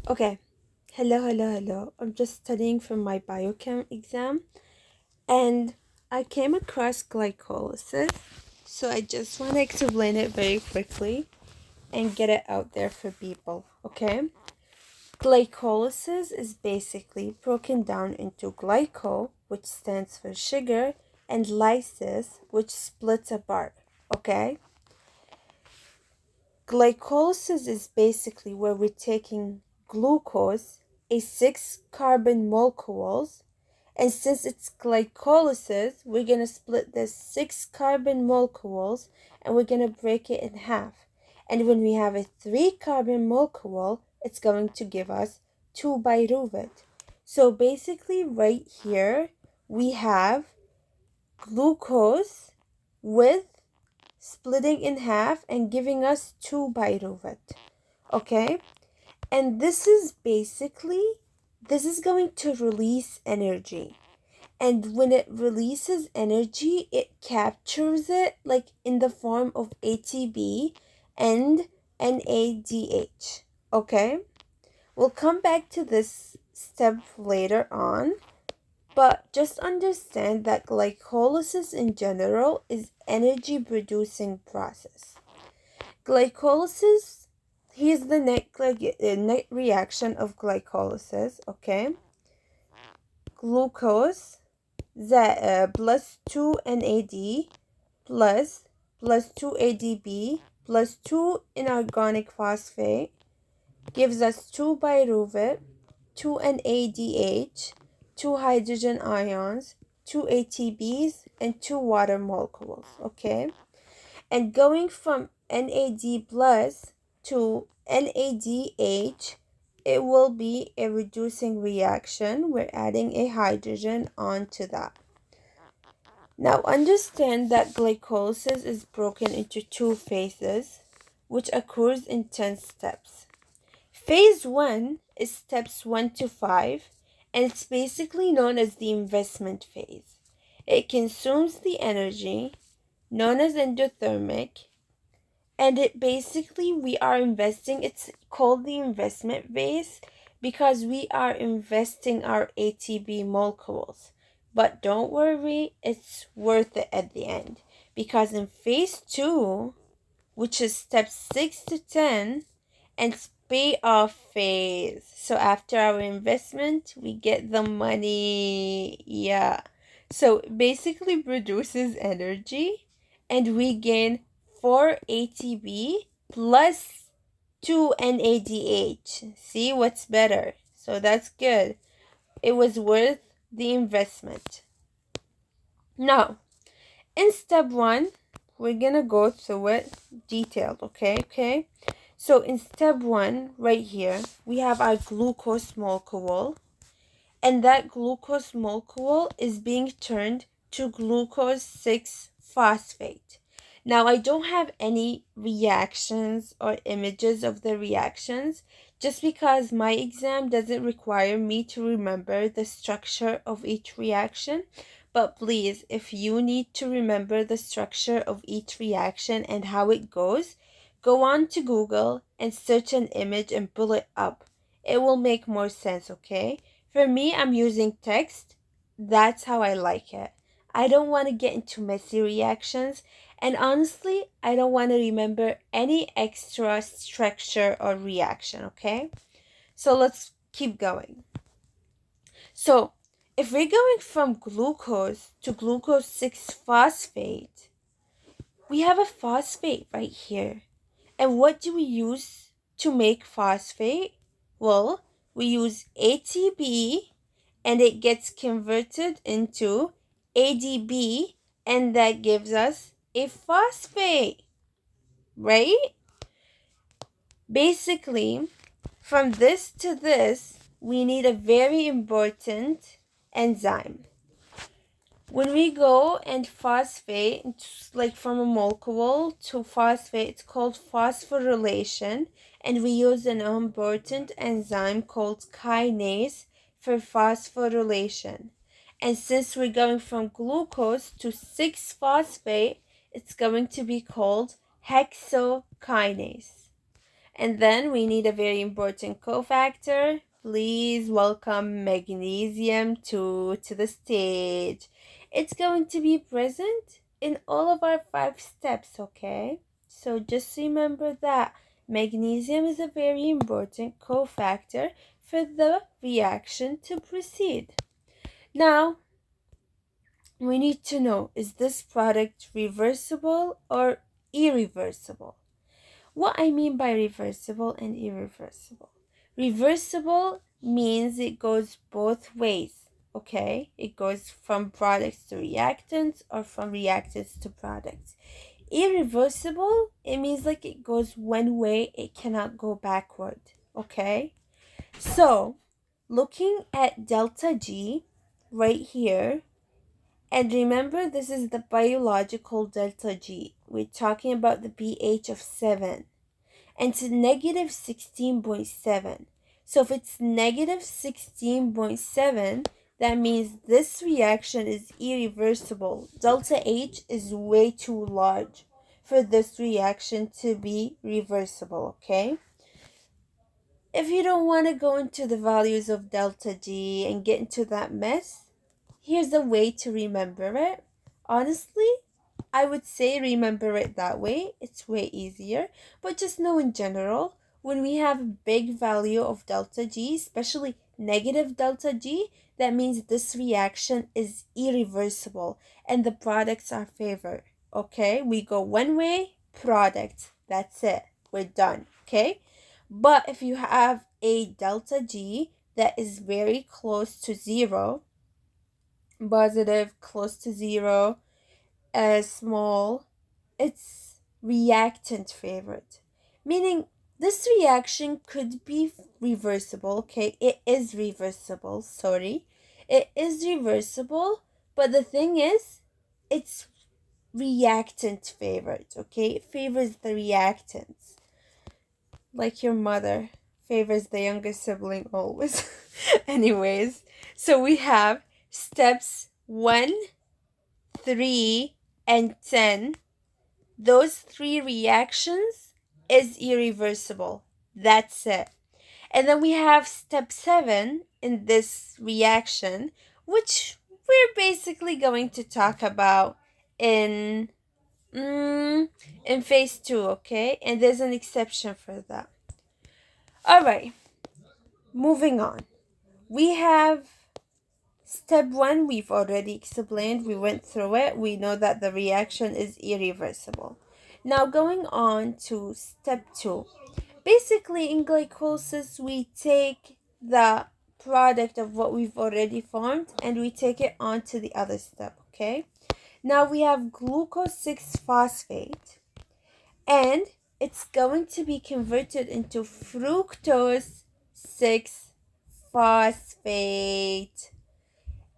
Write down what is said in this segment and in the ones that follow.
Okay, hello. I'm just studying for my biochem exam and I came across glycolysis. So I just want to explain it very quickly and get it out there for people, okay? Glycolysis is basically broken down into glyco, which stands for sugar, and lysis, which splits apart, okay? Glycolysis is basically where we're taking glucose, a 6 carbon molecules, and since it's glycolysis, we're going to split this 6 carbon molecules and we're going to break it in half. And when we have a 3 carbon molecule, it's going to give us 2 pyruvate. So basically right here, we have glucose with splitting in half and giving us 2 pyruvate. Okay? And this is going to release energy. And when it releases energy, it captures it like in the form of ATP and NADH. Okay? We'll come back to this step later on. But just understand that glycolysis in general is energy producing process. Glycolysis, here's the net reaction of glycolysis, okay? Glucose plus 2 NAD plus 2 ADP plus 2 inorganic phosphate gives us 2 pyruvate, 2 NADH, 2 hydrogen ions, 2 ATPs, and 2 water molecules, okay? And going from NAD plus to NADH, it will be a reducing reaction. We're adding a hydrogen onto that. Now understand that glycolysis is broken into 2 phases, which occurs in 10 steps. Phase 1 is steps 1 to 5, and it's basically known as the investment phase. It consumes the energy, known as endothermic, and it basically we are investing, it's called the investment phase because we are investing our ATP molecules. But don't worry, it's worth it at the end because in phase 2, which is steps 6 to 10, and it's payoff phase. So after our investment, we get the money. Yeah. So it basically produces energy and we gain 4 ATP plus 2 NADH. See what's better. So that's good. It was worth the investment. Now, in step 1, we're going to go through it detailed, okay? So in step 1, right here, we have our glucose molecule, and that glucose molecule is being turned to glucose 6-phosphate. Now, I don't have any reactions or images of the reactions just because my exam doesn't require me to remember the structure of each reaction. But please, if you need to remember the structure of each reaction and how it goes, go on to Google and search an image and pull it up. It will make more sense, okay? For me, I'm using text. That's how I like it. I don't want to get into messy reactions. And honestly, I don't want to remember any extra structure or reaction, okay? So let's keep going. So if we're going from glucose to glucose 6-phosphate, we have a phosphate right here. And what do we use to make phosphate? Well, we use ATP and it gets converted into ADP and that gives us a phosphate, right? Basically, from this to this, we need a very important enzyme. When we go and phosphate, like from a molecule to phosphate, it's called phosphorylation, and we use an important enzyme called kinase for phosphorylation. And since we're going from glucose to 6-phosphate, it's going to be called hexokinase. And then we need a very important cofactor. Please welcome magnesium to the stage. It's going to be present in all of our 5 steps, okay? So just remember that magnesium is a very important cofactor for the reaction to proceed. Now, we need to know, is this product reversible or irreversible? What I mean by reversible and irreversible. Reversible means it goes both ways, okay? It goes from products to reactants or from reactants to products. Irreversible, it means like it goes one way, it cannot go backward, okay? So, looking at delta G right here, and remember this is the biological delta G. We're talking about the pH of 7. And it's negative 16.7. So if it's negative 16.7, that means this reaction is irreversible. Delta H is way too large for this reaction to be reversible, okay? If you don't want to go into the values of delta G and get into that mess, here's a way to remember it. Honestly, I would say remember it that way. It's way easier. But just know in general, when we have a big value of delta G, especially negative delta G, that means this reaction is irreversible and the products are favored. Okay, we go one way, product. That's it. We're done. Okay, but if you have a delta G that is very close to 0, positive, close to 0, small, it's reactant favored, meaning this reaction could be reversible. Okay, it is reversible, sorry, it is reversible, but the thing is, it's reactant favored. Okay, it favors the reactants, like your mother favors the younger sibling always. Anyways, so we have steps 1, 3, and 10. Those 3 reactions is irreversible. That's it. And then we have step 7 in this reaction, which we're basically going to talk about in in phase 2, okay? And there's an exception for that. All right, moving on. We have step 1, we've already explained, we went through it. We know that the reaction is irreversible. Now going on to step 2. Basically in glycolysis, we take the product of what we've already formed and we take it on to the other step, okay? Now we have glucose 6-phosphate and it's going to be converted into fructose 6-phosphate.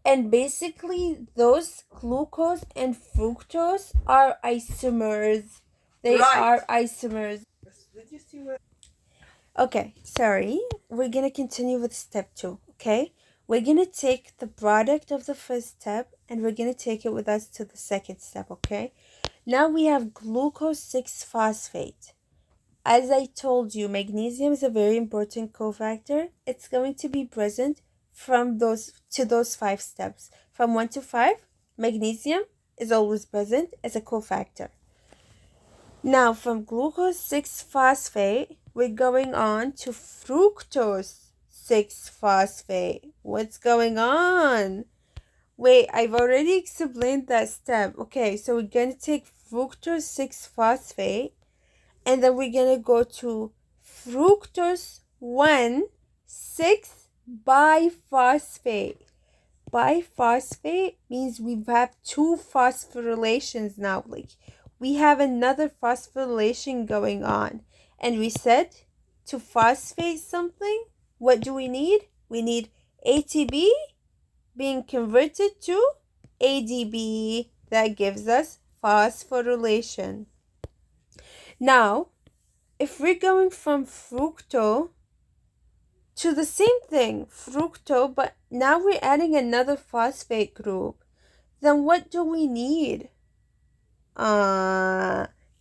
And basically, those glucose and fructose are isomers. They are isomers. Okay, sorry. We're going to continue with step 2, okay? We're going to take the product of the first step and we're going to take it with us to the second step, okay? Now we have glucose 6-phosphate. As I told you, magnesium is a very important cofactor. It's going to be present from those 5 steps. From 1 to 5, magnesium is always present as a cofactor. Now, from glucose 6-phosphate, we're going on to fructose 6-phosphate. What's going on? Wait, I've already explained that step. Okay, so we're going to take fructose 6-phosphate and then we're going to go to fructose 1,6-biphosphate. Biphosphate means we have 2 phosphorylations now. Like we have another phosphorylation going on. And we said to phosphate something, what do we need? We need ATP being converted to ADP. That gives us phosphorylation. Now, if we're going from fructose to the same thing, fructose, but now we're adding another phosphate group, then what do we need?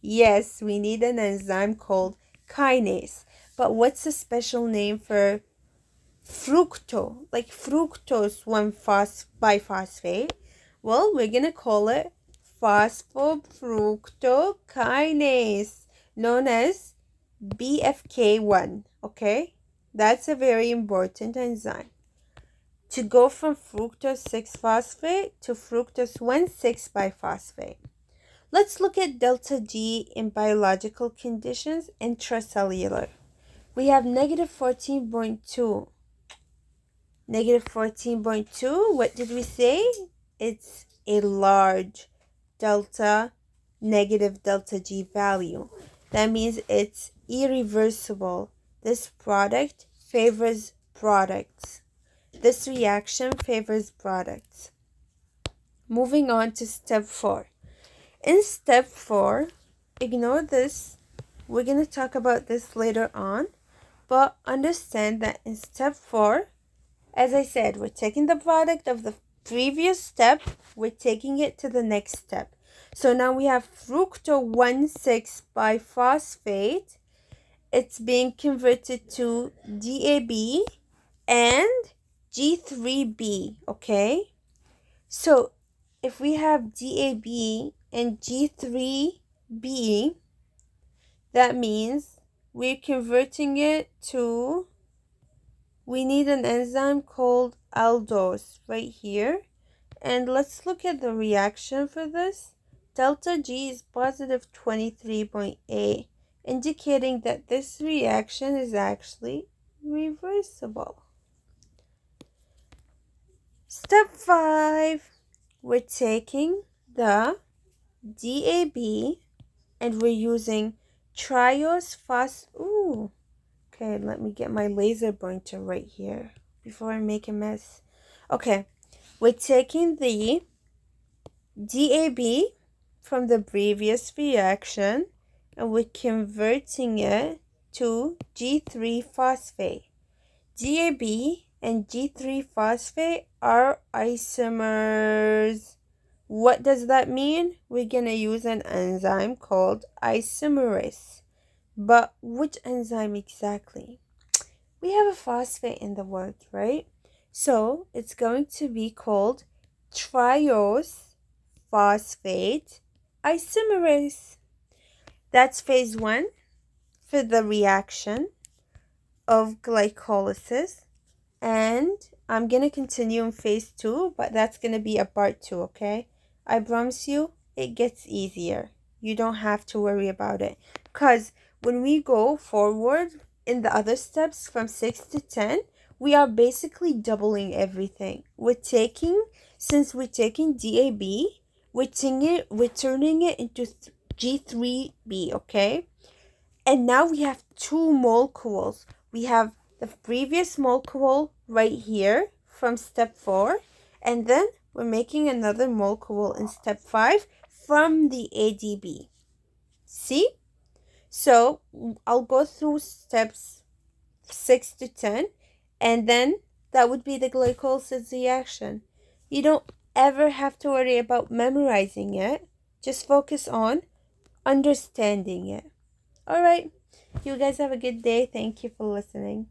Yes, we need an enzyme called kinase. But what's a special name for fructose, like fructose 1-biphosphate? Well, we're going to call it phosphofructokinase, known as BFK1, okay? That's a very important enzyme. To go from fructose 6-phosphate to fructose 1,6-biphosphate. Let's look at delta G in biological conditions intracellular. We have negative 14.2. Negative 14.2, what did we say? It's a large negative delta G value. That means it's irreversible. This product favors products. This reaction favors products. Moving on to step 4. In step 4, ignore this. We're going to talk about this later on. But understand that in step 4, as I said, we're taking the product of the previous step. We're taking it to the next step. So now we have fructose 1,6-biphosphate. It's being converted to DAB and G3B, okay? So if we have DAB and G3B, that means we're converting it to, we need an enzyme called aldose right here. And let's look at the reaction for this. Delta G is positive 23.8, indicating that this reaction is actually reversible. Step 5, we're taking the DAB and we're using triose okay, let me get my laser pointer right here before I make a mess. Okay, we're taking the DAB from the previous reaction and we're converting it to G3-phosphate. DAB and G3-phosphate are isomers. What does that mean? We're going to use an enzyme called isomerase. But which enzyme exactly? We have a phosphate in the word, right? So it's going to be called triose phosphate isomerase. That's phase 1 for the reaction of glycolysis. And I'm going to continue in phase 2, but that's going to be a part 2, okay? I promise you, it gets easier. You don't have to worry about it. Because when we go forward in the other steps from 6 to 10, we are basically doubling everything. Since we're taking DAB, we're turning it into G3B, okay? And now we have 2 molecules. We have the previous molecule right here from step 4, and then we're making another molecule in step 5 from the ADB. See? So I'll go through steps 6 to 10, and then that would be the glycolysis reaction. You don't ever have to worry about memorizing it. Just focus on understanding it. All right. You guys have a good day. Thank you for listening.